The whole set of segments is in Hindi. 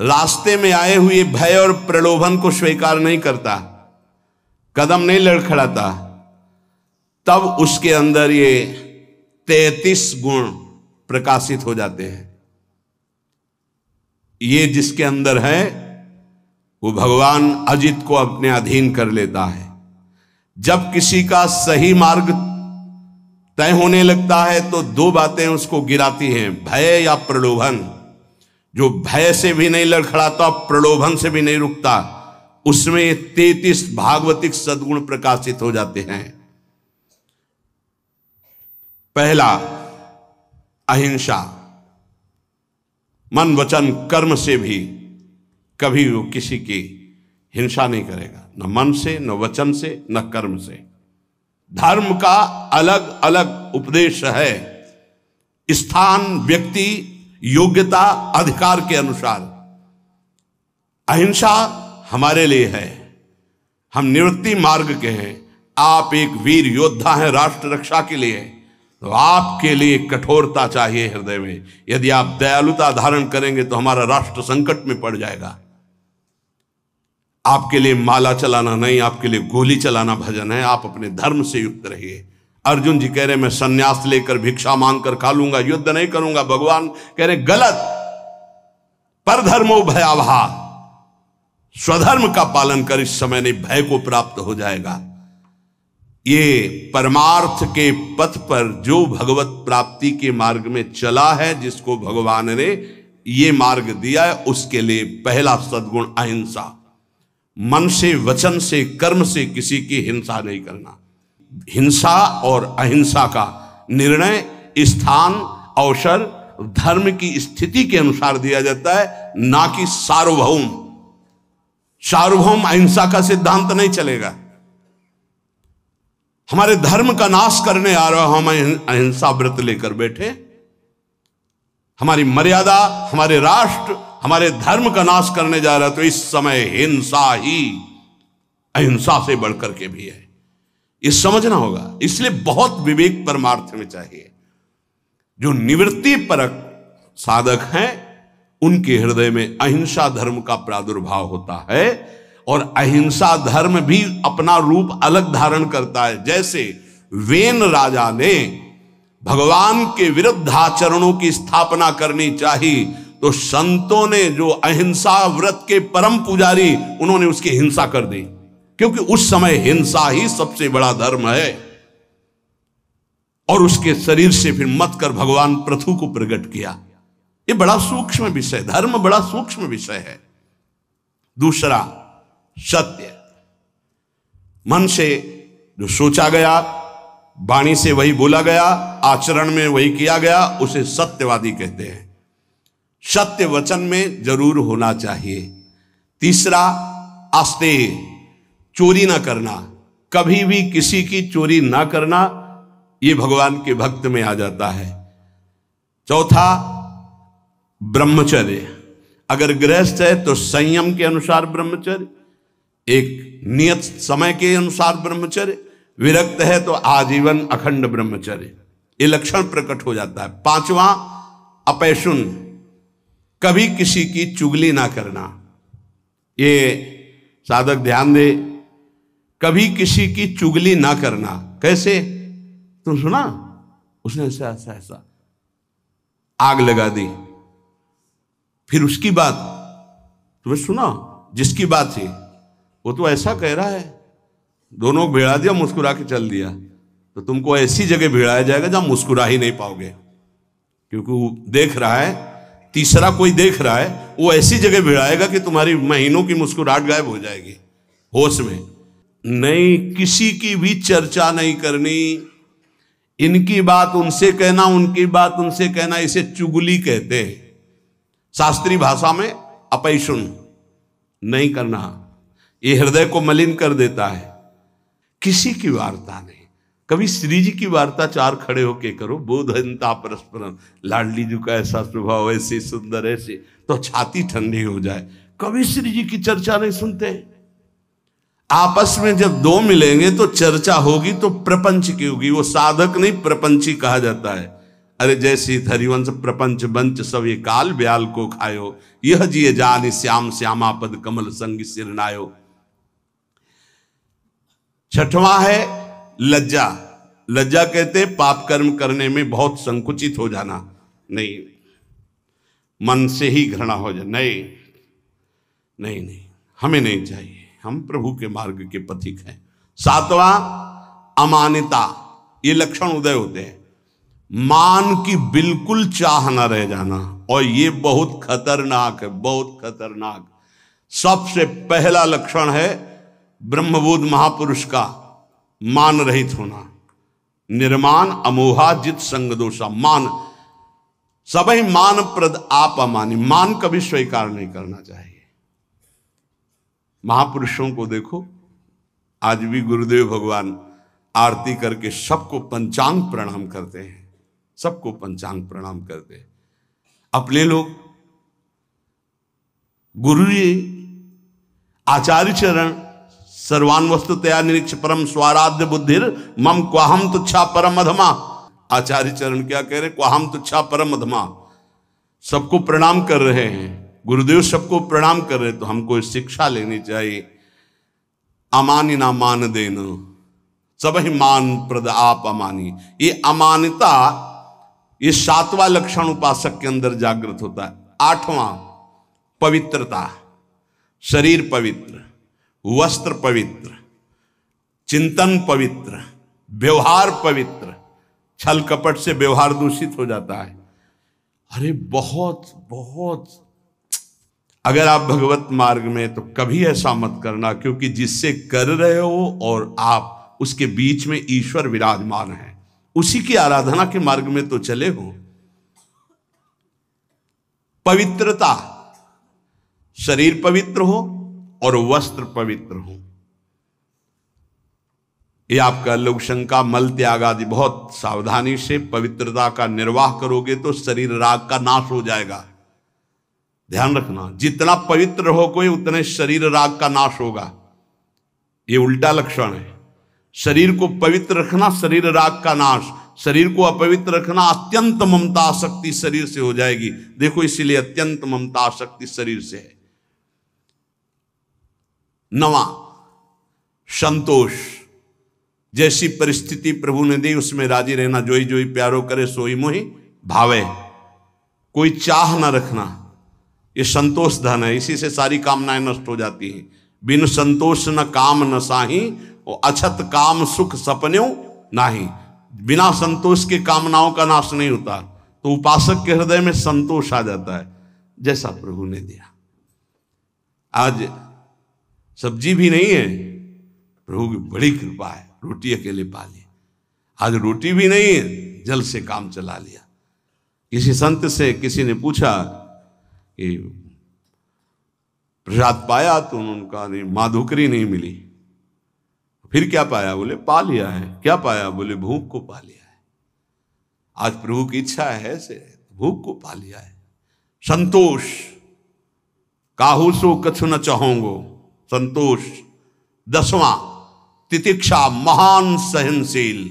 रास्ते में आए हुए भय और प्रलोभन को स्वीकार नहीं करता, कदम नहीं लड़खड़ाता, तब उसके अंदर ये 33 गुण प्रकाशित हो जाते हैं। ये जिसके अंदर है वो भगवान अजित को अपने अधीन कर लेता है। जब किसी का सही मार्ग तय होने लगता है तो दो बातें उसको गिराती हैं, भय या प्रलोभन। जो भय से भी नहीं लड़खड़ाता, प्रलोभन से भी नहीं रुकता, उसमें 33 भागवतिक सद्गुण प्रकाशित हो जाते हैं। पहला, अहिंसा। मन वचन कर्म से भी कभी वो किसी की हिंसा नहीं करेगा, न मन से, न वचन से, न कर्म से। धर्म का अलग अलग उपदेश है, स्थान, व्यक्ति, योग्यता, अधिकार के अनुसार। अहिंसा हमारे लिए है, हम निवृत्ति मार्ग के हैं। आप एक वीर योद्धा हैं राष्ट्र रक्षा के लिए, तो आपके लिए कठोरता चाहिए हृदय में। यदि आप दयालुता धारण करेंगे तो हमारा राष्ट्र संकट में पड़ जाएगा। आपके लिए माला चलाना नहीं, आपके लिए गोली चलाना भजन है। आप अपने धर्म से युक्त रहिए। अर्जुन जी कह रहे मैं सन्यास लेकर भिक्षा मांगकर खा लूंगा, युद्ध नहीं करूंगा। भगवान कह रहे गलत, पर धर्मो भयावहा, स्वधर्म का पालन कर, इस समय नहीं भय को प्राप्त हो जाएगा। ये परमार्थ के पथ पर जो भगवत प्राप्ति के मार्ग में चला है, जिसको भगवान ने ये मार्ग दिया है, उसके लिए पहला सद्गुण अहिंसा। मन से, वचन से, कर्म से किसी की हिंसा नहीं करना। हिंसा और अहिंसा का निर्णय स्थान, अवसर, धर्म की स्थिति के अनुसार दिया जाता है, ना कि सार्वभौम। सार्वभौम अहिंसा का सिद्धांत नहीं चलेगा। हमारे धर्म का नाश करने आ रहा, हम अहिंसा व्रत लेकर बैठे, हमारी मर्यादा, हमारे राष्ट्र, हमारे धर्म का नाश करने जा रहा है, तो इस समय हिंसा ही अहिंसा से बढ़कर के भी है, ये समझना होगा। इसलिए बहुत विवेक परमार्थ में चाहिए। जो निवृत्ति परक साधक हैं उनके हृदय में अहिंसा धर्म का प्रादुर्भाव होता है, और अहिंसा धर्म भी अपना रूप अलग धारण करता है। जैसे वेन राजा ने भगवान के विरुद्ध आचरणों की स्थापना करनी चाहिए, तो संतों ने जो अहिंसा व्रत के परम पुजारी, उन्होंने उसकी हिंसा कर दी, क्योंकि उस समय हिंसा ही सबसे बड़ा धर्म है। और उसके शरीर से फिर मत कर भगवान पृथु को प्रकट किया। ये बड़ा सूक्ष्म विषय, धर्म बड़ा सूक्ष्म विषय है। दूसरा, सत्य। मन से जो सोचा गया, वाणी से वही बोला गया, आचरण में वही किया गया, उसे सत्यवादी कहते हैं। सत्य वचन में जरूर होना चाहिए। तीसरा, आस्तेय, चोरी ना करना, कभी भी किसी की चोरी ना करना, ये भगवान के भक्त में आ जाता है। चौथा, ब्रह्मचर्य। अगर गृहस्थ है तो संयम के अनुसार ब्रह्मचर्य, एक नियत समय के अनुसार ब्रह्मचर्य। विरक्त है तो आजीवन अखंड ब्रह्मचर्य, ये लक्षण प्रकट हो जाता है। पांचवा, अपैशुन, कभी किसी की चुगली ना करना। ये साधक ध्यान दे, कभी किसी की चुगली ना करना। कैसे? तुम सुना उसने ऐसा ऐसा ऐसा आग लगा दी, फिर उसकी बात तुम्हें सुना, जिसकी बात थी वो तो ऐसा कह रहा है, दोनों भिड़ा दिया, मुस्कुरा के चल दिया। तो तुमको ऐसी जगह भिड़ाया जाएगा जहां मुस्कुरा ही नहीं पाओगे, क्योंकि वो देख रहा है, तीसरा कोई देख रहा है, वो ऐसी जगह भिड़ाएगा कि तुम्हारी महीनों की मुस्कुराहट गायब हो जाएगी। होश में नहीं, किसी की भी चर्चा नहीं करनी। इनकी बात उनसे कहना, उनकी बात उनसे कहना, इसे चुगली कहते हैं। शास्त्रीय भाषा में अपैशुन नहीं करना, ये हृदय को मलिन कर देता है। किसी की वार्ता नहीं। कभी श्री जी की वार्ता चार खड़े होके करो, बोधनता परस्परम, लाडली जी का ऐसा स्वभाव, ऐसे सुंदर, ऐसे, तो छाती ठंडी हो जाए। कभी श्री जी की चर्चा नहीं सुनते। आपस में जब दो मिलेंगे तो चर्चा होगी तो प्रपंच की होगी। वो साधक नहीं, प्रपंची कहा जाता है। अरे जैसी हरिवंश प्रपंच बंच सब ये काल ब्याल को खायो, यह जिए जान श्याम श्यामा पद कमल संग सिरनायो। छठवां है लज्जा। लज्जा कहते पाप कर्म करने में बहुत संकुचित हो जाना, नहीं मन से ही घृणा हो जाए, नहीं नहीं नहीं, हमें नहीं चाहिए, हम प्रभु के मार्ग के पथिक हैं। सातवां अमानिता। ये लक्षण उदय होते हैं, मान की बिल्कुल चाह न रह जाना, और ये बहुत खतरनाक है, बहुत खतरनाक। सबसे पहला लक्षण है ब्रह्मबोध महापुरुष का मान रहित होना। निर्मान अमोहा जित संग दोषा। मान सबही मान प्रद आप अमानी, मान कभी स्वीकार नहीं करना चाहिए। महापुरुषों को देखो, आज भी गुरुदेव भगवान आरती करके सबको पंचांग प्रणाम करते हैं, सबको पंचांग प्रणाम करते हैं। अपने लोग गुरु जी आचार्य चरण सर्वान वस्तुतया निरीक्ष परम स्वाराध्य बुद्धिर मम क्वाहम तुच्छा परम अधमा। आचार्य चरण क्या कह रहे, क्वाहम तुच्छा परम अधमा। सबको प्रणाम कर रहे हैं, गुरुदेव सबको प्रणाम कर रहे हैं, तो हमको शिक्षा लेनी चाहिए। अमानी ना मान देना, सब ही मान प्रद आप अमानी। ये अमानिता, ये सातवां लक्षण उपासक के अंदर जागृत होता है। आठवां पवित्रता। शरीर पवित्र, वस्त्र पवित्र, चिंतन पवित्र, व्यवहार पवित्र। छल कपट से व्यवहार दूषित हो जाता है। अरे बहुत बहुत, अगर आप भगवत मार्ग में, तो कभी ऐसा मत करना, क्योंकि जिससे कर रहे हो और आप उसके बीच में ईश्वर विराजमान है, उसी की आराधना के मार्ग में तो चले हो। पवित्रता, शरीर पवित्र हो और वस्त्र पवित्र हो। ये आपका लोक शंका मल त्याग आदि बहुत सावधानी से पवित्रता का निर्वाह करोगे तो शरीर राग का नाश हो जाएगा। ध्यान रखना, जितना पवित्र हो कोई उतने शरीर राग का नाश होगा। ये उल्टा लक्षण है। शरीर को पवित्र रखना, शरीर राग का नाश। शरीर को अपवित्र रखना, अत्यंत ममता आसक्ति शरीर से हो जाएगी। देखो, इसीलिए अत्यंत ममता आसक्ति शरीर से है। नवा संतोष। जैसी परिस्थिति प्रभु ने दी उसमें राजी रहना। जोई जोई प्यारो करे सोई मोहि भावे। कोई चाह न रखना, ये संतोष धन है। इसी से सारी कामनाएं नष्ट हो जाती हैं। बिन संतोष न काम न साही, और अछत काम सुख सपन्यों नाही। बिना संतोष के कामनाओं का नाश नहीं होता। तो उपासक के हृदय में संतोष आ जाता है, जैसा प्रभु ने दिया। आज सब्जी भी नहीं है, प्रभु की बड़ी कृपा है, रोटी अकेले पा ली। आज रोटी भी नहीं है, जल से काम चला लिया। किसी संत से किसी ने पूछा कि प्रसाद पाया, तो उन्होंने कहा नहीं, माधुकरी नहीं मिली। फिर क्या पाया? बोले पा लिया है। क्या पाया? बोले भूख को पा लिया है। आज प्रभु की इच्छा है से भूख को पा लिया है। संतोष, काहू सो कछु न चाहोगो, संतोष। 10वां तितिक्षा, महान सहनशील।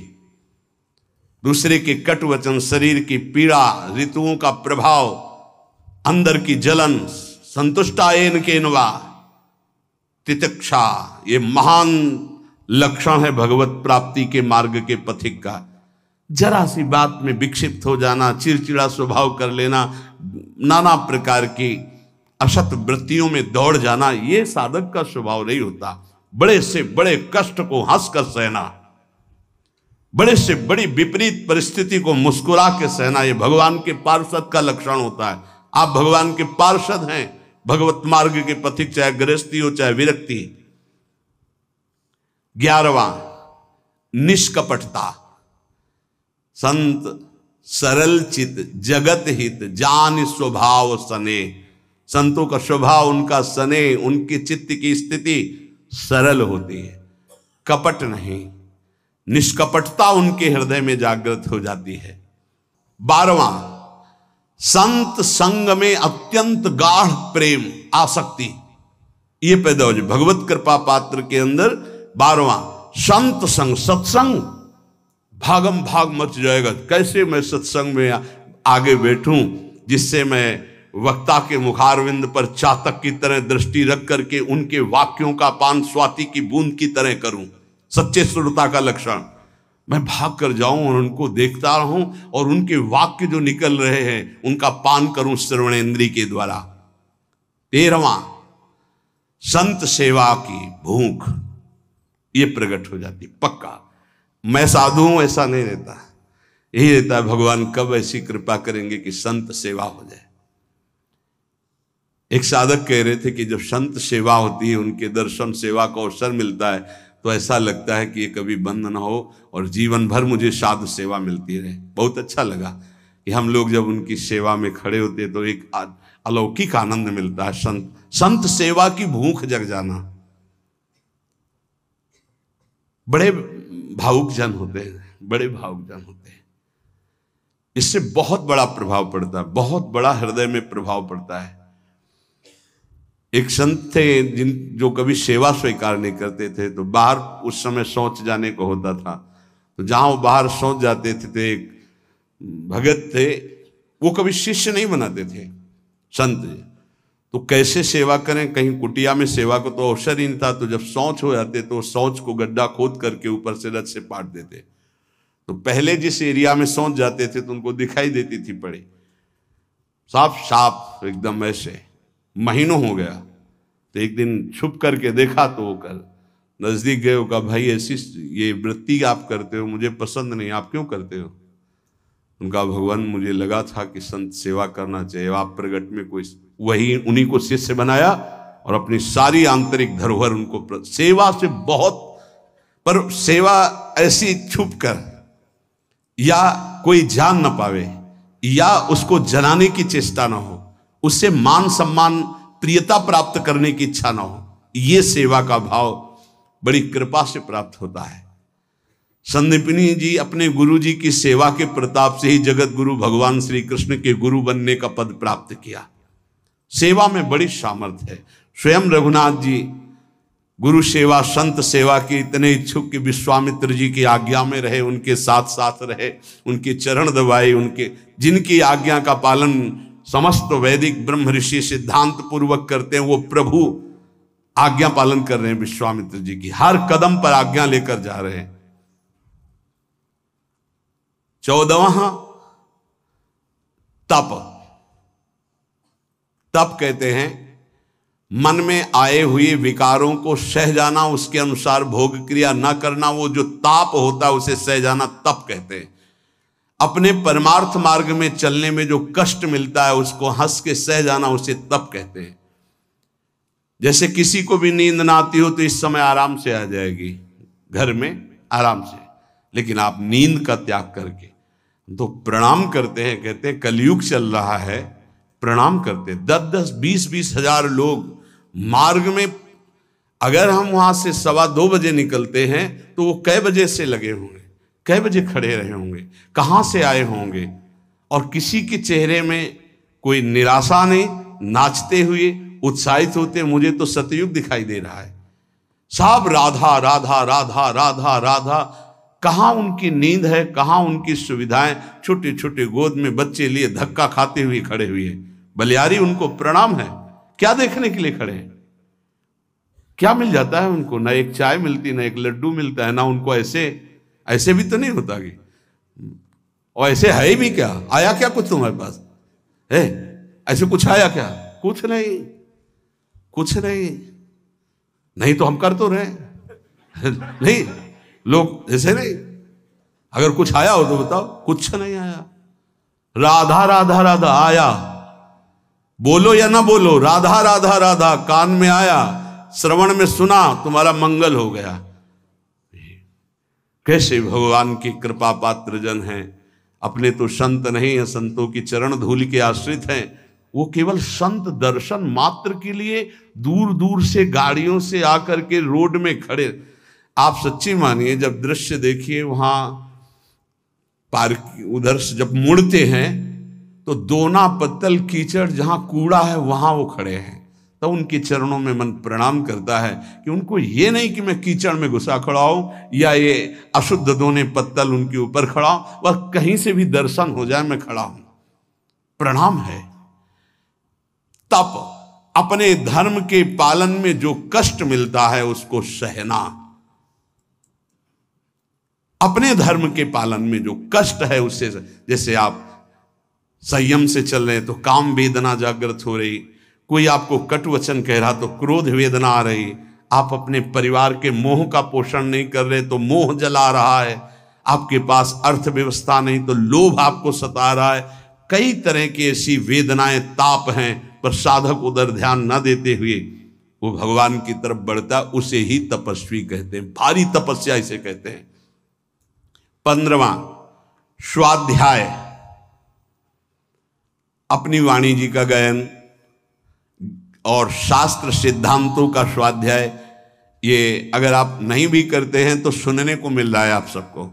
दूसरे के कटु वचन, शरीर की पीड़ा, ऋतुओं का प्रभाव, अंदर की जलन, संतुष्टायन केनवा। तितिक्षा, ये महान लक्षण है भगवत प्राप्ति के मार्ग के पथिक का। जरा सी बात में विक्षिप्त हो जाना, चिड़चिड़ा स्वभाव कर लेना, नाना प्रकार की असत वृत्तियों में दौड़ जाना, ये साधक का स्वभाव नहीं होता। बड़े से बड़े कष्ट को हंसकर सहना, बड़े से बड़ी विपरीत परिस्थिति को मुस्कुरा के सहना, ये भगवान के पार्षद का लक्षण होता है। आप भगवान के पार्षद हैं, भगवत मार्ग के पथिक, चाहे गृहस्थी हो चाहे विरक्ति। 11वां निष्कपटता। संत सरल चित जगत हित जान स्वभाव सने। संतों का स्वभाव, उनका सने, उनकी चित्त की स्थिति सरल होती है, कपट नहीं। निष्कपटता उनके हृदय में जागृत हो जाती है। 12वां संत संग में अत्यंत गाढ़ प्रेम आसक्ति, ये पैदा हो जाए भगवत कृपा पात्र के अंदर। 12वां संत संग, सत्संग, भागम भाग मच जाएगा। कैसे मैं सत्संग में आगे बैठूं जिससे मैं वक्ता के मुखारविंद पर चातक की तरह दृष्टि रख करके उनके वाक्यों का पान स्वाति की बूंद की तरह करूं। सच्चे श्रोता का लक्षण, मैं भाग कर जाऊं और उनको देखता रहूं और उनके वाक्य जो निकल रहे हैं उनका पान करूं श्रवणेन्द्रिय के द्वारा। 13वां, संत सेवा की भूख ये प्रकट हो जाती पक्का। मैं साधु हूं ऐसा नहीं रहता, यही रहता है भगवान कब ऐसी कृपा करेंगे कि संत सेवा हो जाए। एक साधक कह रहे थे कि जब संत सेवा होती है, उनके दर्शन सेवा का अवसर मिलता है, तो ऐसा लगता है कि ये कभी बंद ना हो और जीवन भर मुझे साधु सेवा मिलती रहे। बहुत अच्छा लगा कि हम लोग जब उनकी सेवा में खड़े होते तो एक अलौकिक आनंद मिलता है। संत सेवा की भूख जग जाना। बड़े भावुक जन होते हैं, बड़े भावुक जन होते हैं, इससे बहुत बड़ा प्रभाव पड़ता है, बहुत बड़ा हृदय में प्रभाव पड़ता है। एक संत थे जो कभी सेवा स्वीकार नहीं करते थे, तो बाहर उस समय शौच जाने को होता था, तो जहां वो बाहर शौच जाते थे तो एक भगत थे, वो कभी शिष्य नहीं बनाते थे संत। तो कैसे सेवा करें, कहीं कुटिया में सेवा को तो अवसर ही नहीं था, तो जब शौच हो जाते तो शौच को गड्ढा खोद करके ऊपर से रथ से पाट देते। तो पहले जिस एरिया में शौच जाते थे तो उनको दिखाई देती थी पड़ी, साफ साफ एकदम ऐसे। महीनों हो गया, तो एक दिन छुप करके देखा तो वो कर नजदीक गए, कहा भाई ऐसी ये वृत्ति आप करते हो मुझे पसंद नहीं, आप क्यों करते हो? उनका भगवान मुझे लगा था कि संत सेवा करना चाहिए, आप प्रगट में कोई वही उन्हीं को शिष्य बनाया और अपनी सारी आंतरिक धरोहर उनको सेवा से बहुत, पर सेवा ऐसी छुप कर या कोई जान न पावे या उसको जलाने की चेष्टा ना हो, उससे मान सम्मान प्रियता प्राप्त करने की इच्छा ना हो, ये सेवा का भाव बड़ी कृपा से प्राप्त होता है। संदीपनी जी अपने गुरु जी की सेवा के प्रताप से ही जगत गुरु भगवान श्री कृष्ण के गुरु बनने का पद प्राप्त किया। सेवा में बड़ी सामर्थ्य है। स्वयं रघुनाथ जी गुरु सेवा संत सेवा के इतने इच्छुक कि विश्वामित्र जी की आज्ञा में रहे, उनके साथ साथ रहे, उनके चरण दबाए, उनके जिनकी आज्ञा का पालन समस्त वैदिक ब्रह्म ऋषि सिद्धांत पूर्वक करते हैं, वो प्रभु आज्ञा पालन कर रहे हैं विश्वामित्र जी की, हर कदम पर आज्ञा लेकर जा रहे हैं। 14वां, तप। तप कहते हैं मन में आए हुए विकारों को सह जाना, उसके अनुसार भोग क्रिया न करना, वो जो ताप होता है उसे सह जाना तप कहते हैं। अपने परमार्थ मार्ग में चलने में जो कष्ट मिलता है उसको हंस के सह जाना, उसे तप कहते हैं। जैसे किसी को भी नींद ना आती हो तो इस समय आराम से आ जाएगी घर में आराम से, लेकिन आप नींद का त्याग करके तो प्रणाम करते हैं। कहते हैं कलयुग चल रहा है, प्रणाम करते हैं। 10-10, 20-20 हजार लोग मार्ग में, अगर हम वहां से 2:15 बजे निकलते हैं तो वो कै बजे से लगे होंगे, कै बजे खड़े रहे होंगे, कहां से आए होंगे, और किसी के चेहरे में कोई निराशा नहीं, नाचते हुए उत्साहित होते। मुझे तो सतयुग दिखाई दे रहा है, सब राधा राधा राधा राधा राधा। कहां उनकी नींद है, कहां उनकी सुविधाएं? छोटे छोटे गोद में बच्चे लिए धक्का खाते हुए खड़े हुए, बलियारी उनको प्रणाम है। क्या देखने के लिए खड़े हैं? क्या मिल जाता है उनको? ना एक चाय मिलती, ना एक लड्डू मिलता है, ना उनको ऐसे भी तो नहीं होता कि, और ऐसे है भी क्या? आया क्या कुछ तुम्हारे पास है? ऐसे कुछ आया क्या? कुछ नहीं, कुछ नहीं, नहीं तो हम कर तो रहे नहीं, लोग ऐसे नहीं। अगर कुछ आया हो तो बताओ, कुछ नहीं आया। राधा राधा राधा आया, बोलो या ना बोलो, राधा राधा राधा कान में आया, श्रवण में सुना, तुम्हारा मंगल हो गया। कैसे भगवान की कृपा पात्र जन हैं। अपने तो संत नहीं है, संतों की चरण धूलि के आश्रित हैं। वो केवल संत दर्शन मात्र के लिए दूर दूर से गाड़ियों से आकर के रोड में खड़े। आप सच्ची मानिए, जब दृश्य देखिए वहां पार्क, उधर से जब मुड़ते हैं तो दोना पत्तल कीचड़, जहां कूड़ा है वहां वो खड़े हैं। तो उनके चरणों में मन प्रणाम करता है कि उनको ये नहीं कि मैं कीचड़ में घुसा खड़ा हूं या ये अशुद्ध दोने पत्तल उनके ऊपर खड़ा हूं, वह कहीं से भी दर्शन हो जाए मैं खड़ा हूं। प्रणाम है। तप, अपने धर्म के पालन में जो कष्ट मिलता है उसको सहना। अपने धर्म के पालन में जो कष्ट है उससे, जैसे आप संयम से चल रहे तो काम वेदना जागृत हो रही, कोई आपको कट वचन कह रहा तो क्रोध वेदना आ रही, आप अपने परिवार के मोह का पोषण नहीं कर रहे तो मोह जला रहा है, आपके पास अर्थव्यवस्था नहीं तो लोभ आपको सता रहा है। कई तरह की ऐसी वेदनाएं, ताप हैं, पर साधक उधर ध्यान न देते हुए वो भगवान की तरफ बढ़ता, उसे ही तपस्वी कहते हैं। भारी तपस्या इसे कहते हैं। 15वां स्वाध्याय, अपनी वाणी जी का गायन और शास्त्र सिद्धांतों का स्वाध्याय। ये अगर आप नहीं भी करते हैं तो सुनने को मिल रहा है आप सबको।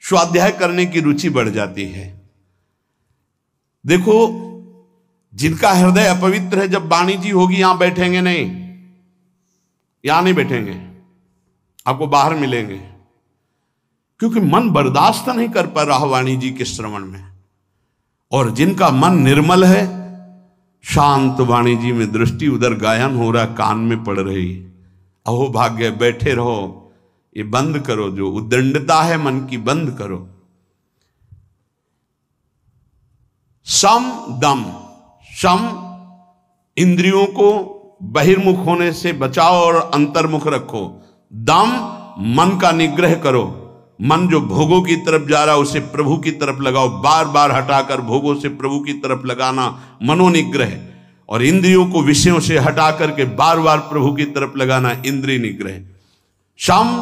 स्वाध्याय करने की रुचि बढ़ जाती है। देखो, जिनका हृदय अपवित्र है, जब वाणी जी होगी यहां बैठेंगे नहीं, यहां नहीं बैठेंगे, आपको बाहर मिलेंगे, क्योंकि मन बर्दाश्त नहीं कर पा रहा वाणी जी के श्रवण में। और जिनका मन निर्मल है, शांत वाणी जी में दृष्टि, उधर गायन हो रहा, कान में पड़ रही, अहो भाग्य, बैठे रहो, ये बंद करो, जो उद्दंडता है मन की बंद करो। सम दम, सम इंद्रियों को बहिर्मुख होने से बचाओ और अंतर्मुख रखो। दम, मन का निग्रह करो। मन जो भोगों की तरफ जा रहा है उसे प्रभु की तरफ लगाओ, बार बार हटाकर भोगों से प्रभु की तरफ लगाना मनोनिग्रह, और इंद्रियों को विषयों से हटा करके बार बार प्रभु की तरफ लगाना इंद्रिय निग्रह। शम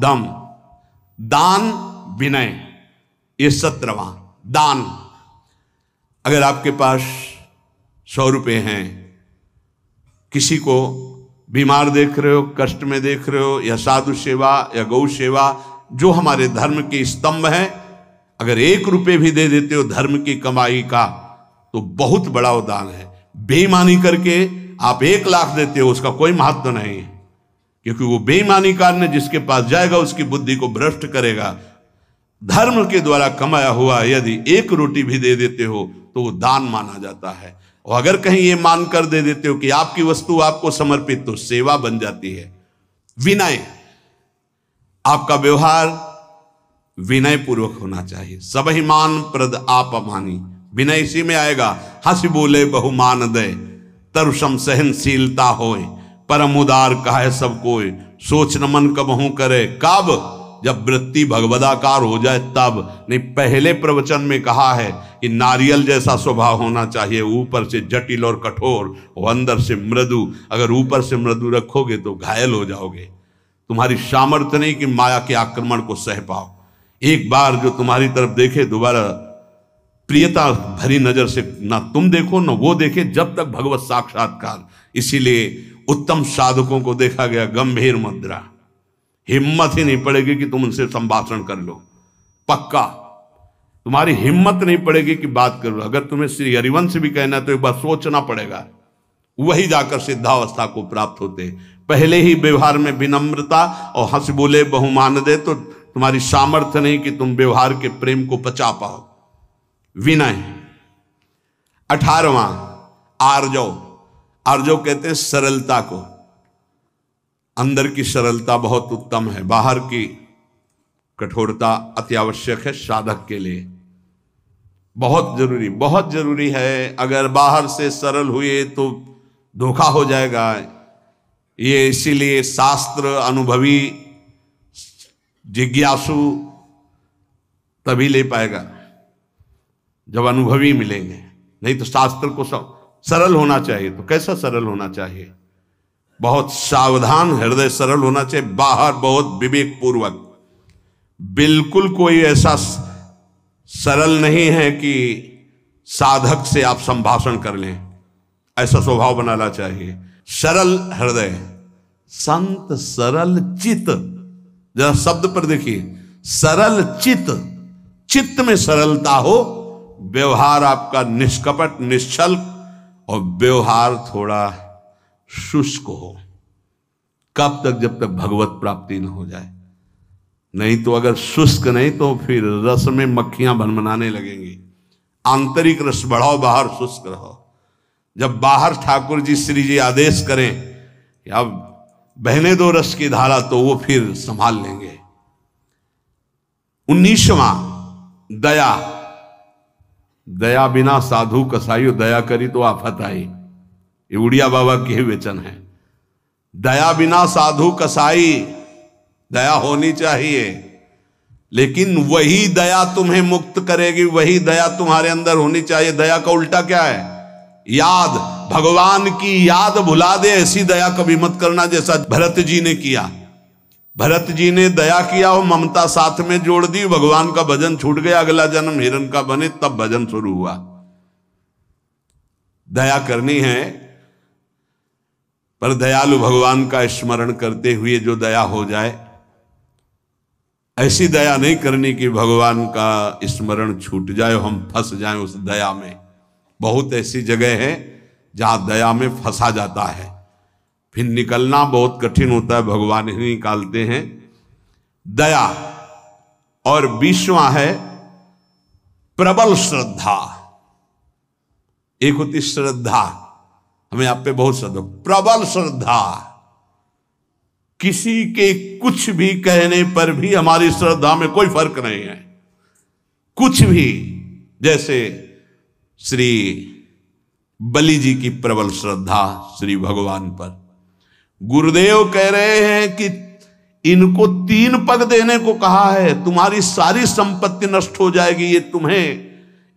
दम, दान विनय, ये 17वां दान। अगर आपके पास 100 रुपये हैं, किसी को बीमार देख रहे हो, कष्ट में देख रहे हो, या साधु सेवा या गौ सेवा जो हमारे धर्म के स्तंभ हैं, अगर 1 रुपये भी दे देते हो धर्म की कमाई का तो बहुत बड़ा दान है। बेईमानी करके आप 1 लाख देते हो, उसका कोई महत्व नहीं है, क्योंकि वो बेईमानी करने जिसके पास जाएगा उसकी बुद्धि को भ्रष्ट करेगा। धर्म के द्वारा कमाया हुआ यदि 1 रोटी भी दे देते हो तो वो दान माना जाता है। और अगर कहीं ये मानकर दे देते हो कि आपकी वस्तु आपको समर्पित, तो सेवा बन जाती है। विनय, आपका व्यवहार विनय पूर्वक होना चाहिए। सबहि मान प्रद आप अमानी, विनय इसी में आएगा। हंस बोले बहुमान दे, तरुषम सहनशीलता होए, परम उदार कहे सब कोई, सोच न मन कबहू करे, कब जब वृत्ति भगवदाकार हो जाए तब। नहीं, पहले प्रवचन में कहा है कि नारियल जैसा स्वभाव होना चाहिए, ऊपर से जटिल और कठोर और अंदर से मृदु। अगर ऊपर से मृदु रखोगे तो घायल हो जाओगे। तुम्हारी सामर्थ्य नहीं कि माया के आक्रमण को सह पाओ। एक बार जो तुम्हारी तरफ देखे, दोबारा प्रियता भरी नजर से ना तुम देखो ना वो देखे, जब तक भगवत साक्षात्कार। इसीलिए उत्तम साधकों को देखा गया गंभीर मुद्रा, हिम्मत ही नहीं पड़ेगी कि तुम उनसे संभाषण कर लो। पक्का तुम्हारी हिम्मत नहीं पड़ेगी कि बात करो। अगर तुम्हें श्री हरिवंश भी कहना है तो एक बार सोचना पड़ेगा, वही जाकर सिद्धावस्था को प्राप्त होते। पहले ही व्यवहार में विनम्रता और हंस बोले बहुमान दे, तो तुम्हारी सामर्थ्य नहीं कि तुम व्यवहार के प्रेम को पचा पाओ। विनय। 18वां आर्जव, आर्जव कहते हैं सरलता को। अंदर की सरलता बहुत उत्तम है, बाहर की कठोरता अति आवश्यक है साधक के लिए। बहुत जरूरी है। अगर बाहर से सरल हुए तो धोखा हो जाएगा। ये इसीलिए शास्त्र अनुभवी जिज्ञासु तभी ले पाएगा जब अनुभवी मिलेंगे, नहीं तो शास्त्र को सरल होना चाहिए। तो कैसा सरल होना चाहिए? बहुत सावधान हृदय सरल होना चाहिए, बाहर बहुत विवेक पूर्वक। बिल्कुल कोई ऐसा सरल नहीं है कि साधक से आप संभाषण कर लें, ऐसा स्वभाव बनाना चाहिए। सरल हृदय, संत सरल चित्त। जरा शब्द पर देखिए, सरल चित्त, चित्त में सरलता हो, व्यवहार आपका निष्कपट निश्चल, और व्यवहार थोड़ा शुष्क हो। कब तक? जब तक भगवत प्राप्ति न हो जाए। नहीं तो अगर शुष्क नहीं तो फिर रस में मक्खियां भनभनाने लगेंगी। आंतरिक रस बढ़ाओ, बाहर शुष्क रहो। जब बाहर ठाकुर जी श्री जी आदेश करें कि अब बहने दो रस की धारा, तो वो फिर संभाल लेंगे। 19वां दया। दया बिना साधु कसाई, दया करी तो आफत आई। ये उड़िया बाबा के ही वचन है। दया बिना साधु कसाई, दया होनी चाहिए, लेकिन वही दया तुम्हें मुक्त करेगी, वही दया तुम्हारे अंदर होनी चाहिए। दया का उल्टा क्या है? याद। भगवान की याद भुला दे, ऐसी दया कभी मत करना जैसा भरत जी ने किया। भरत जी ने दया किया और ममता साथ में जोड़ दी, भगवान का भजन छूट गया। अगला जन्म हिरण का बने, तब भजन शुरू हुआ। दया करनी है, पर दयालु भगवान का स्मरण करते हुए जो दया हो जाए। ऐसी दया नहीं करनी कि भगवान का स्मरण छूट जाए, हम फंस जाएं उस दया में। बहुत ऐसी जगह है जहां दया में फंसा जाता है, फिर निकलना बहुत कठिन होता है, भगवान ही निकालते हैं। दया। और 20वां है प्रबल श्रद्धा। एक होती श्रद्धा, हमें आप पे बहुत श्रद्धा। प्रबल श्रद्धा, किसी के कुछ भी कहने पर भी हमारी श्रद्धा में कोई फर्क नहीं है, कुछ भी। जैसे श्री बलि जी की प्रबल श्रद्धा श्री भगवान पर। गुरुदेव कह रहे हैं कि इनको 3 पग देने को कहा है, तुम्हारी सारी संपत्ति नष्ट हो जाएगी, ये तुम्हें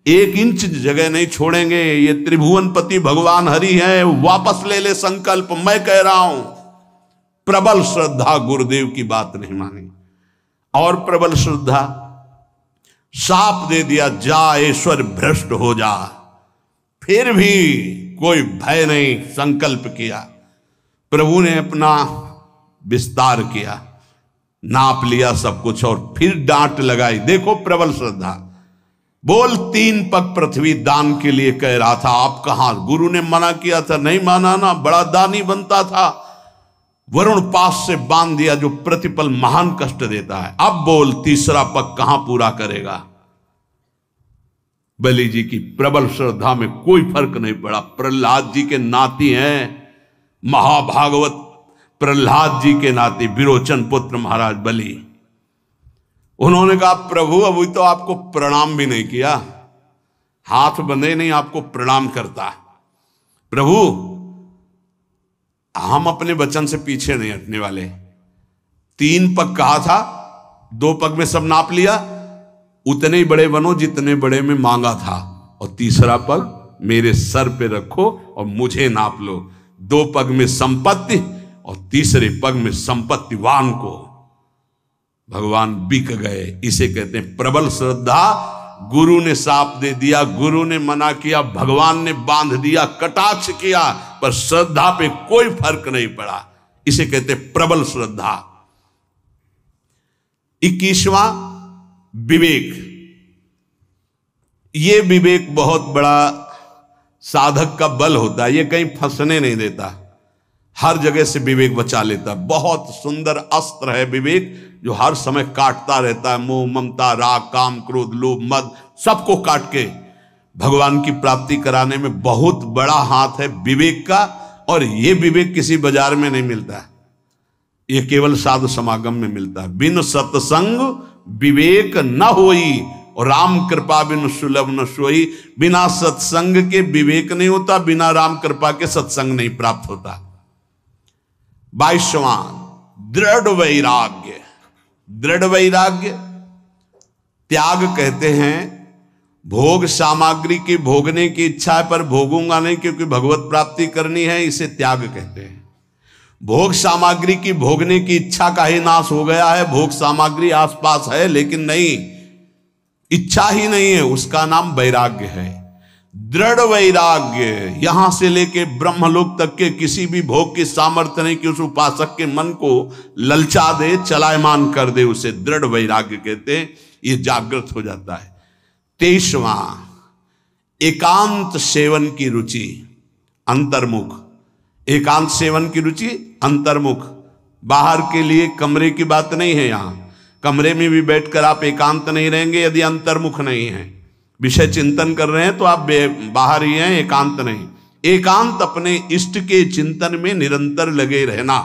1 इंच जगह नहीं छोड़ेंगे। ये त्रिभुवनपति भगवान हरि हैं, वापस ले ले संकल्प, मैं कह रहा हूं। प्रबल श्रद्धा, गुरुदेव की बात नहीं मानी। और प्रबल श्रद्धा, शाप दे दिया, जा ईश्वर भ्रष्ट हो जा, फिर भी कोई भय नहीं, संकल्प किया। प्रभु ने अपना विस्तार किया, नाप लिया सब कुछ, और फिर डांट लगाई। देखो प्रबल श्रद्धा। बोल 3 पग पृथ्वी दान के लिए कह रहा था, आप कहां? गुरु ने मना किया था, नहीं माना ना, बड़ा दानी बनता था। वरुण पास से बांध दिया जो प्रतिपल महान कष्ट देता है। अब बोल 3रा पग कहां पूरा करेगा? बलि जी की प्रबल श्रद्धा में कोई फर्क नहीं पड़ा। प्रहलाद जी के नाती हैं, महाभागवत प्रहलाद जी के नाती, विरोचन पुत्र महाराज बलि। उन्होंने कहा, प्रभु अभी तो आपको प्रणाम भी नहीं किया, हाथ बंधे नहीं, आपको प्रणाम करता। प्रभु हम अपने वचन से पीछे नहीं हटने वाले। 3 पग कहा था, 2 पग में सब नाप लिया, उतने ही बड़े बनो जितने बड़े में मांगा था, और 3रा पग मेरे सर पे रखो और मुझे नाप लो। 2 पग में संपत्ति और 3रे पग में संपत्तिवान को भगवान बिक गए। इसे कहते हैं प्रबल श्रद्धा। गुरु ने साप दे दिया, गुरु ने मना किया, भगवान ने बांध दिया, कटाक्ष किया, पर श्रद्धा पे कोई फर्क नहीं पड़ा। इसे कहते हैं प्रबल श्रद्धा। 21वां विवेक। ये विवेक बहुत बड़ा साधक का बल होता है, ये कहीं फंसने नहीं देता, हर जगह से विवेक बचा लेता। बहुत सुंदर अस्त्र है विवेक, जो हर समय काटता रहता है। मोह, ममता, राग, काम, क्रोध, लोभ, मद, सबको काट के भगवान की प्राप्ति कराने में बहुत बड़ा हाथ है विवेक का। और ये विवेक किसी बाजार में नहीं मिलता है, ये केवल साधु समागम में मिलता है। बिन सत्संग विवेक न होई, और राम कृपा बिन सुलभ न सोई। बिना सत्संग के विवेक नहीं होता, बिना राम कृपा के सत्संग नहीं प्राप्त होता। 22वां दृढ़ वैराग्य। दृढ़ वैराग्य त्याग कहते हैं। भोग सामग्री की भोगने की इच्छा है, पर भोगूंगा नहीं क्योंकि भगवत प्राप्ति करनी है, इसे त्याग कहते हैं। भोग सामग्री की भोगने की इच्छा का ही नाश हो गया है। भोग सामग्री आसपास है लेकिन नहीं, इच्छा ही नहीं है, उसका नाम वैराग्य है। दृढ़ वैराग्य, यहां से लेके ब्रह्मलोक तक के किसी भी भोग की सामर्थ्य नहीं कि उस उपासक के मन को ललचा दे, चलायमान कर दे, उसे दृढ़ वैराग्य कहते हैं। ये जागृत हो जाता है। 23वां एकांत सेवन की रुचि, अंतर्मुख। एकांत सेवन की रुचि अंतर्मुख, बाहर के लिए कमरे की बात नहीं है। यहाँ कमरे में भी बैठकर आप एकांत नहीं रहेंगे यदि अंतर्मुख नहीं है, विषय चिंतन कर रहे हैं तो आप बाहर ही हैं, एकांत नहीं। एकांत अपने इष्ट के चिंतन में निरंतर लगे रहना।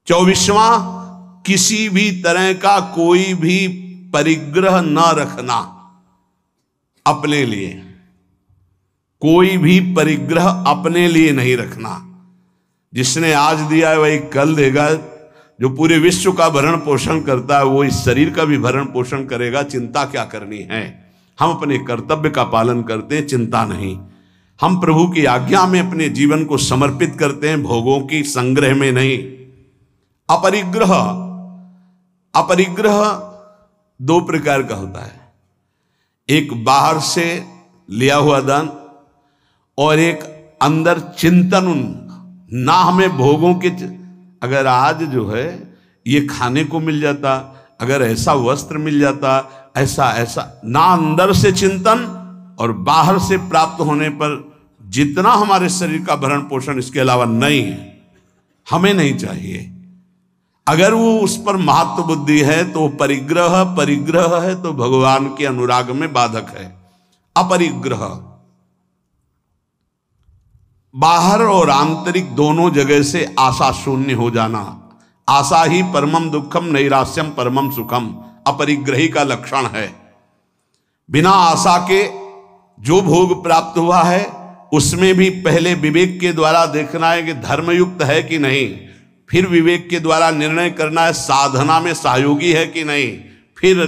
24वां, किसी भी तरह का कोई भी परिग्रह न रखना अपने लिए, कोई भी परिग्रह अपने लिए नहीं रखना। जिसने आज दिया है वही कल देगा। जो पूरे विश्व का भरण पोषण करता है वो इस शरीर का भी भरण पोषण करेगा। चिंता क्या करनी है? हम अपने कर्तव्य का पालन करते हैं, चिंता नहीं। हम प्रभु की आज्ञा में अपने जीवन को समर्पित करते हैं, भोगों की संग्रह में नहीं। अपरिग्रह, अपरिग्रह दो प्रकार का होता है, एक बाहर से लिया हुआ दान और एक अंदर चिंतन। ना हमें भोगों के, अगर आज जो है ये खाने को मिल जाता, अगर ऐसा वस्त्र मिल जाता, ऐसा ऐसा, ना अंदर से चिंतन और बाहर से प्राप्त होने पर जितना हमारे शरीर का भरण पोषण इसके अलावा नहीं है, हमें नहीं चाहिए। अगर वो उस पर महत्व बुद्धि है तो परिग्रह, परिग्रह है तो भगवान के अनुराग में बाधक है। अपरिग्रह, बाहर और आंतरिक दोनों जगह से आशा शून्य हो जाना। आशा ही परमम दुखम नैरास्यम परमम सुखम, अपरिग्रही का लक्षण है। बिना आशा के जो भोग प्राप्त हुआ है उसमें भी पहले विवेक के द्वारा देखना है कि धर्मयुक्त है कि नहीं, फिर विवेक के द्वारा निर्णय करना है साधना में सहयोगी है कि नहीं, फिर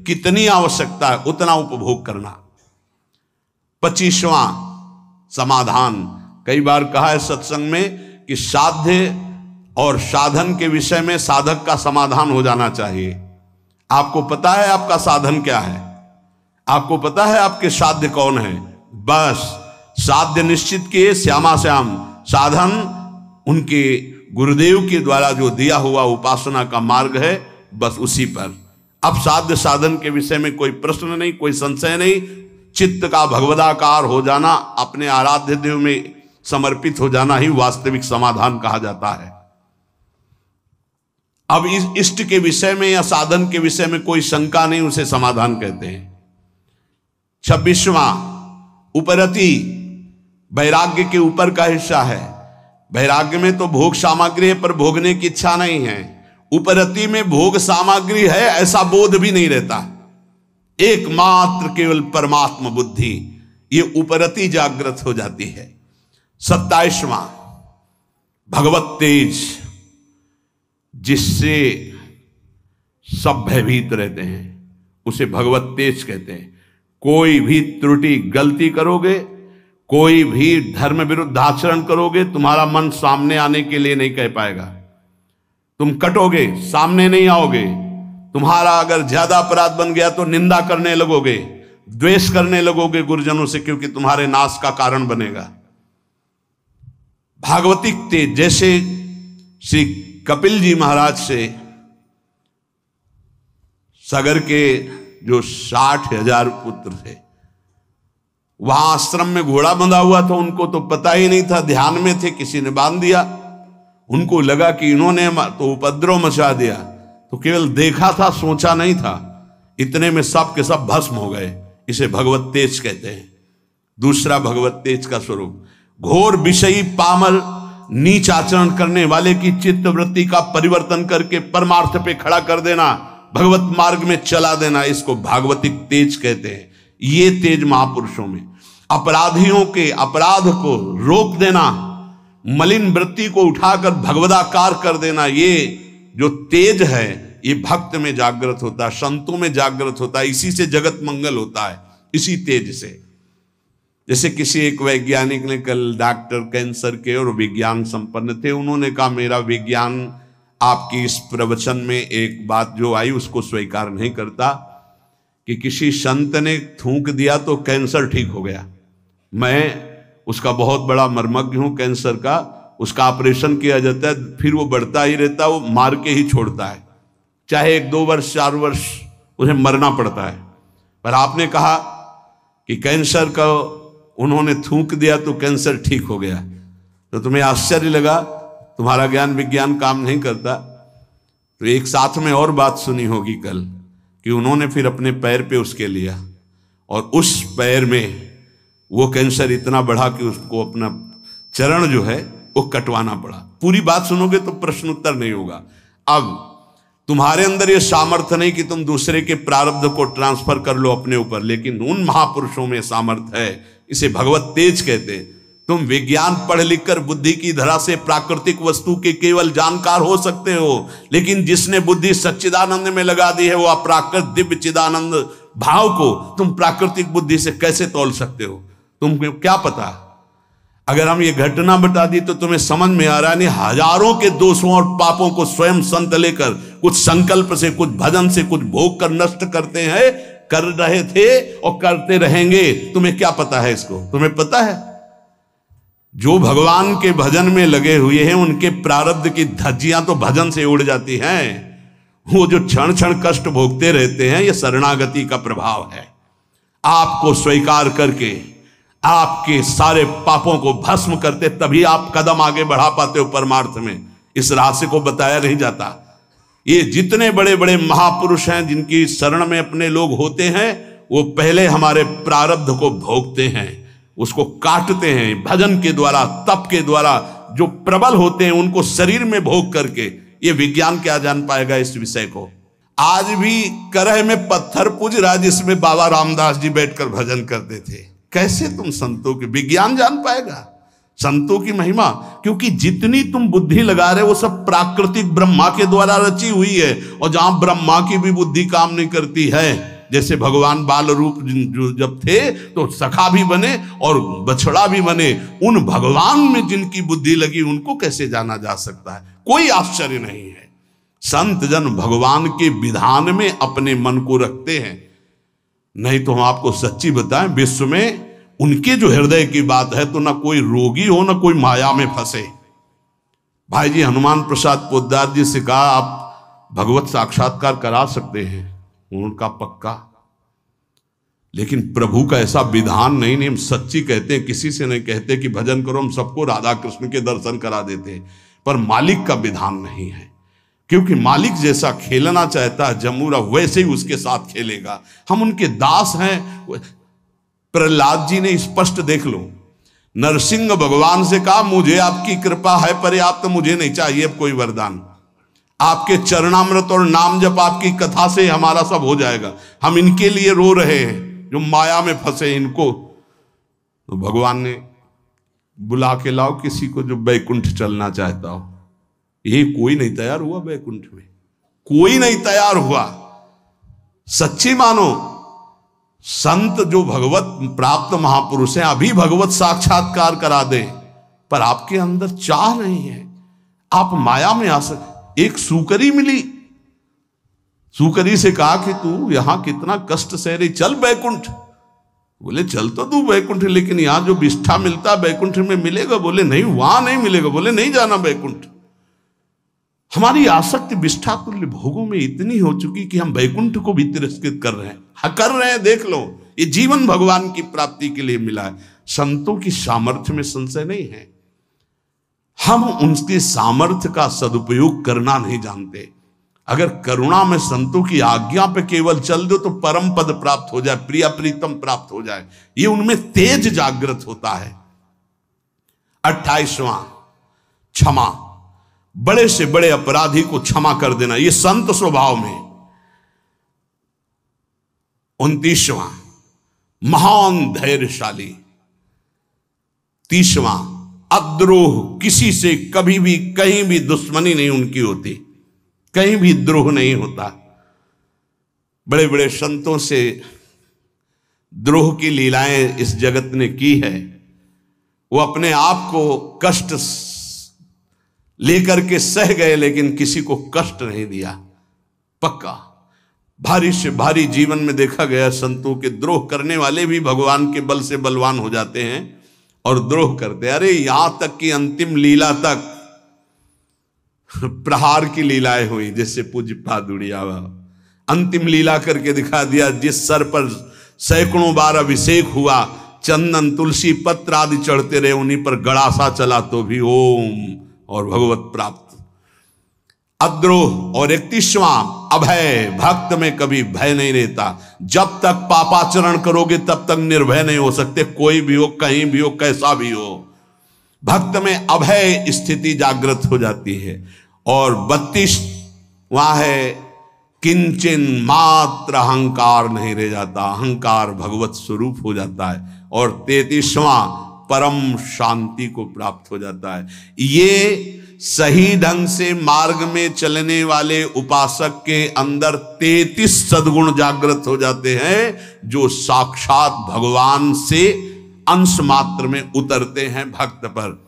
कितनी आवश्यकता है उतना उपभोग करना। 25वां समाधान, कई बार कहा है सत्संग में कि साध्य और साधन के विषय में साधक का समाधान हो जाना चाहिए। आपको पता है आपका साधन क्या है, आपको पता है आपके साध्य कौन है, बस साध्य निश्चित किए, श्यामा श्याम। साधन उनके गुरुदेव के द्वारा जो दिया हुआ उपासना का मार्ग है, बस उसी पर। अब साध्य साधन के विषय में कोई प्रश्न नहीं, कोई संशय नहीं। चित्त का भगवदाकार हो जाना, अपने आराध्य देव में समर्पित हो जाना ही वास्तविक समाधान कहा जाता है। अब इस इष्ट के विषय में या साधन के विषय में कोई शंका नहीं, उसे समाधान कहते हैं। 26वां उपरति, वैराग्य के ऊपर का हिस्सा है। वैराग्य में तो भोग सामग्री है पर भोगने की इच्छा नहीं है। उपरति में भोग सामग्री है ऐसा बोध भी नहीं रहता, एकमात्र केवल परमात्मा बुद्धि, ये उपरति जागृत हो जाती है। 27वां भगवत तेज, जिससे सब भयभीत रहते हैं उसे भगवत तेज कहते हैं। कोई भी त्रुटि गलती करोगे, कोई भी धर्म विरुद्ध आचरण करोगे, तुम्हारा मन सामने आने के लिए नहीं कह पाएगा। तुम कटोगे, सामने नहीं आओगे। तुम्हारा अगर ज्यादा अपराध बन गया तो निंदा करने लगोगे, द्वेष करने लगोगे गुरुजनों से, क्योंकि तुम्हारे नाश का कारण बनेगा। भागवतिक तेज, जैसे श्री कपिल जी महाराज से सागर के जो 60,000 पुत्र थे, वहां आश्रम में घोड़ा बंधा हुआ था, उनको तो पता ही नहीं था, ध्यान में थे, किसी ने बांध दिया। उनको लगा कि इन्होंने तो उपद्रव मचा दिया, तो केवल देखा था, सोचा नहीं था। इतने में सब के सब भस्म हो गए। इसे भगवत तेज कहते हैं। दूसरा भगवत तेज का स्वरूप, घोर विषयी पामर नीच आचरण करने वाले की चित्त वृत्ति का परिवर्तन करके परमार्थ पे खड़ा कर देना, भगवत मार्ग में चला देना, इसको भागवतिक तेज कहते हैं। ये तेज महापुरुषों में अपराधियों के अपराध को रोक देना, मलिन वृत्ति को उठाकर भगवदाकार कर देना, ये जो तेज है ये भक्त में जागृत होता है, संतों में जागृत होता है। इसी से जगत मंगल होता है, इसी तेज से। जैसे किसी एक वैज्ञानिक ने, कल डॉक्टर कैंसर के और विज्ञान संपन्न थे, उन्होंने कहा मेरा विज्ञान आपकी इस प्रवचन में एक बात जो आई उसको स्वीकार नहीं करता कि किसी संत ने थूक दिया तो कैंसर ठीक हो गया। मैं उसका बहुत बड़ा मर्मज्ञ हूं कैंसर का। उसका ऑपरेशन किया जाता है, फिर वो बढ़ता ही रहता है, वो मार के ही छोड़ता है, चाहे 1-2 वर्ष 4 वर्ष उन्हें मरना पड़ता है। पर आपने कहा कि कैंसर का उन्होंने थूक दिया तो कैंसर ठीक हो गया, तो तुम्हें आश्चर्य लगा, तुम्हारा ज्ञान विज्ञान काम नहीं करता, तो एक साथ में और बात सुनी होगी कल कि उन्होंने फिर अपने पैर पे उसके लिया और उस पैर में वो कैंसर इतना बढ़ा कि उसको अपना चरण जो है वो कटवाना पड़ा। पूरी बात सुनोगे तो प्रश्न उत्तर नहीं होगा। अब तुम्हारे अंदर ये सामर्थ्य नहीं कि तुम दूसरे के प्रारब्ध को ट्रांसफर कर लो अपने ऊपर, लेकिन उन महापुरुषों में सामर्थ्य है। इसे भगवत तेज कहते हैं। तुम विज्ञान पढ़ लिख कर बुद्धि की धरा से प्राकृतिक वस्तु के केवल जानकार हो सकते हो, लेकिन जिसने बुद्धि सच्चिदानंद में लगा दी है वो अप्राकृत दिव्य चिदानंद भाव को तुम प्राकृतिक बुद्धि से कैसे तौल सकते हो? तुमको क्या पता? अगर हम ये घटना बता दी तो तुम्हें समझ में आ रहा है। नहीं, हजारों के दोषों और पापों को स्वयं संत लेकर कुछ संकल्प से, कुछ भजन से, कुछ भोग कर नष्ट करते हैं, कर रहे थे और करते रहेंगे। तुम्हें क्या पता है इसको? तुम्हें पता है जो भगवान के भजन में लगे हुए हैं उनके प्रारब्ध की धज्जियां तो भजन से उड़ जाती हैं। वो जो क्षण क्षण कष्ट भोगते रहते हैं, ये शरणागति का प्रभाव है। आपको स्वीकार करके आपके सारे पापों को भस्म करते तभी आप कदम आगे बढ़ा पाते हो परमार्थ में। इस रहस्य को बताया नहीं जाता। ये जितने बड़े बड़े महापुरुष हैं जिनकी शरण में अपने लोग होते हैं, वो पहले हमारे प्रारब्ध को भोगते हैं, उसको काटते हैं भजन के द्वारा, तप के द्वारा। जो प्रबल होते हैं उनको शरीर में भोग करके। ये विज्ञान क्या जान पाएगा इस विषय को? आज भी करह में पत्थर पूज रहा जिसमें बाबा रामदास जी बैठकर भजन करते थे। कैसे तुम संतों के विज्ञान जान पाएगा, संतों की महिमा? क्योंकि जितनी तुम बुद्धि लगा रहे हो वो सब प्राकृतिक ब्रह्मा के द्वारा रची हुई है। और जहां ब्रह्मा की भी बुद्धि काम नहीं करती है, जैसे भगवान बाल रूप जब थे तो सखा भी बने और बछड़ा भी बने, उन भगवान में जिनकी बुद्धि लगी उनको कैसे जाना जा सकता है? कोई आश्चर्य नहीं है। संत जन भगवान के विधान में अपने मन को रखते हैं। नहीं तो हम आपको सच्ची बताएं, विश्व में उनके जो हृदय की बात है तो ना कोई रोगी हो ना कोई माया में फंसे। भाई जी हनुमान प्रसाद पोद्दार जी से कहा आप भगवत साक्षात्कार करा सकते हैं, उनका पक्का। लेकिन प्रभु का ऐसा विधान नहीं। हम सच्ची कहते हैं, किसी से नहीं कहते कि भजन करो, हम सबको राधा कृष्ण के दर्शन करा देते हैं, पर मालिक का विधान नहीं है। क्योंकि मालिक जैसा खेलना चाहता है जमूरा, वैसे ही उसके साथ खेलेगा। हम उनके दास हैं। प्रहलाद जी ने स्पष्ट देख लो, नरसिंह भगवान से कहा मुझे आपकी कृपा है पर्याप्त, मुझे नहीं चाहिए अब कोई वरदान। आपके चरणामृत और नाम जप आपकी कथा से हमारा सब हो जाएगा। हम इनके लिए रो रहे हैं जो माया में फंसे इनको। तो भगवान ने बुला के लाओ किसी को जो बैकुंठ चलना चाहता हो। ये कोई नहीं तैयार हुआ बैकुंठ में, कोई नहीं तैयार हुआ। सच्ची मानो, संत जो भगवत प्राप्त महापुरुष हैं अभी भगवत साक्षात्कार करा दे, पर आपके अंदर चाह नहीं है, आप माया में आ सकते। एक सूकरी मिली, सूकरी से कहा कि तू यहां कितना कष्ट सह रही, चल बैकुंठ। बोले चल तो तू बैकुंठ, लेकिन यहां जो विष्ठा मिलता बैकुंठ में मिलेगा? बोले नहीं, वहां नहीं मिलेगा। बोले नहीं जाना बैकुंठ। हमारी आसक्ति विष्ठा तुल्य भोगों में इतनी हो चुकी कि हम बैकुंठ को भी तिरस्कृत कर रहे हैं। देख लो, ये जीवन भगवान की प्राप्ति के लिए मिला है। संतों की सामर्थ्य में संशय नहीं है, हम उनके सामर्थ्य का सदुपयोग करना नहीं जानते। अगर करुणा में संतों की आज्ञा पे केवल चल दो तो परम पद प्राप्त हो जाए, प्रिया प्रीतम प्राप्त हो जाए। ये उनमें तेज जागृत होता है। 28वां क्षमा, बड़े से बड़े अपराधी को क्षमा कर देना, ये संत स्वभाव में। 29वां महान धैर्यशाली। 30वां अद्रोह, किसी से कभी भी कहीं भी दुश्मनी नहीं उनकी होती, कहीं भी द्रोह नहीं होता। बड़े बड़े संतों से द्रोह की लीलाएं इस जगत ने की है। वो अपने आप को कष्ट लेकर के सह गए, लेकिन किसी को कष्ट नहीं दिया। पक्का भारी से भारी जीवन में देखा गया, संतों के द्रोह करने वाले भी भगवान के बल से बलवान हो जाते हैं और द्रोह करते। अरे यहां तक कि अंतिम लीला तक प्रहार की लीलाएं हुई, जैसे पूज्य पादुड़िया अंतिम लीला करके दिखा दिया। जिस सर पर सैकड़ों बार अभिषेक हुआ, चंदन तुलसी पत्र आदि चढ़ते रहे, उन्हीं पर गड़ासा चला तो भी ओम और भगवत प्राप्त। अद्रोह और 31वां अभय, भक्त में कभी भय नहीं रहता। जब तक पापाचरण करोगे तब तक निर्भय नहीं हो सकते, कोई भी हो, कहीं भी हो, कैसा भी हो। भक्त में अभय स्थिति जागृत हो जाती है। और 32वां है किंचन मात्र अहंकार नहीं रह जाता, अहंकार भगवत स्वरूप हो जाता है। और 33वां परम शांति को प्राप्त हो जाता है। ये सही ढंग से मार्ग में चलने वाले उपासक के अंदर 33 सद्गुण जागृत हो जाते हैं, जो साक्षात भगवान से अंश मात्र में उतरते हैं भक्त पर।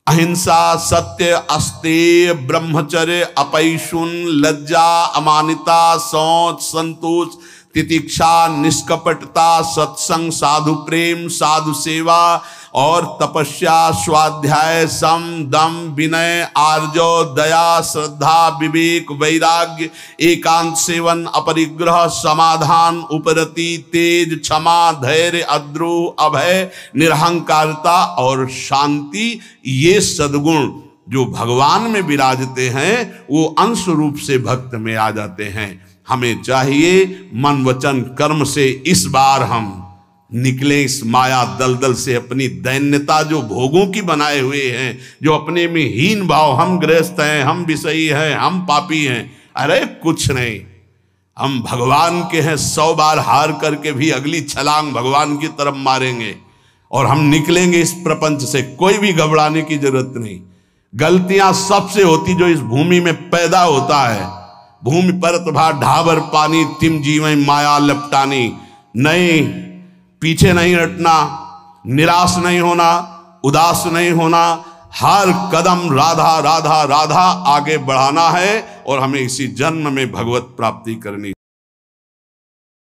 अहिंसा, सत्य, अस्तेय, ब्रह्मचर्य, अपैशुन, लज्जा, अमानिता, शौच, संतोष, तितिक्षा, निष्कपटता, सत्संग, साधु प्रेम, साधु सेवा और तपस्या, स्वाध्याय, सम, दम, विनय, आर्जव, दया, श्रद्धा, विवेक, वैराग्य, एकांत सेवन, अपरिग्रह, समाधान, उपरति, तेज, क्षमा, धैर्य, अद्रोह, अभय, निरहंकारता और शांति, ये सद्गुण जो भगवान में विराजते हैं वो अंश रूप से भक्त में आ जाते हैं। हमें चाहिए मन वचन कर्म से इस बार हम निकले इस माया दलदल से, अपनी दैन्यता जो भोगों की बनाए हुए हैं, जो अपने में हीन भाव, हम गृहस्थ हैं, हम विषयी हैं, हम पापी हैं, अरे कुछ नहीं, हम भगवान के हैं। 100 बार हार करके भी अगली छलांग भगवान की तरफ मारेंगे और हम निकलेंगे इस प्रपंच से। कोई भी घबराने की जरूरत नहीं। गलतियां सबसे होती जो इस भूमि में पैदा होता है। भूमि परत भा ढाबर पानी, तिम जीवन माया लपटानी। नहीं, पीछे नहीं हटना, निराश नहीं होना, उदास नहीं होना, हर कदम राधा राधा राधा आगे बढ़ाना है और हमें इसी जन्म में भगवत प्राप्ति करनी।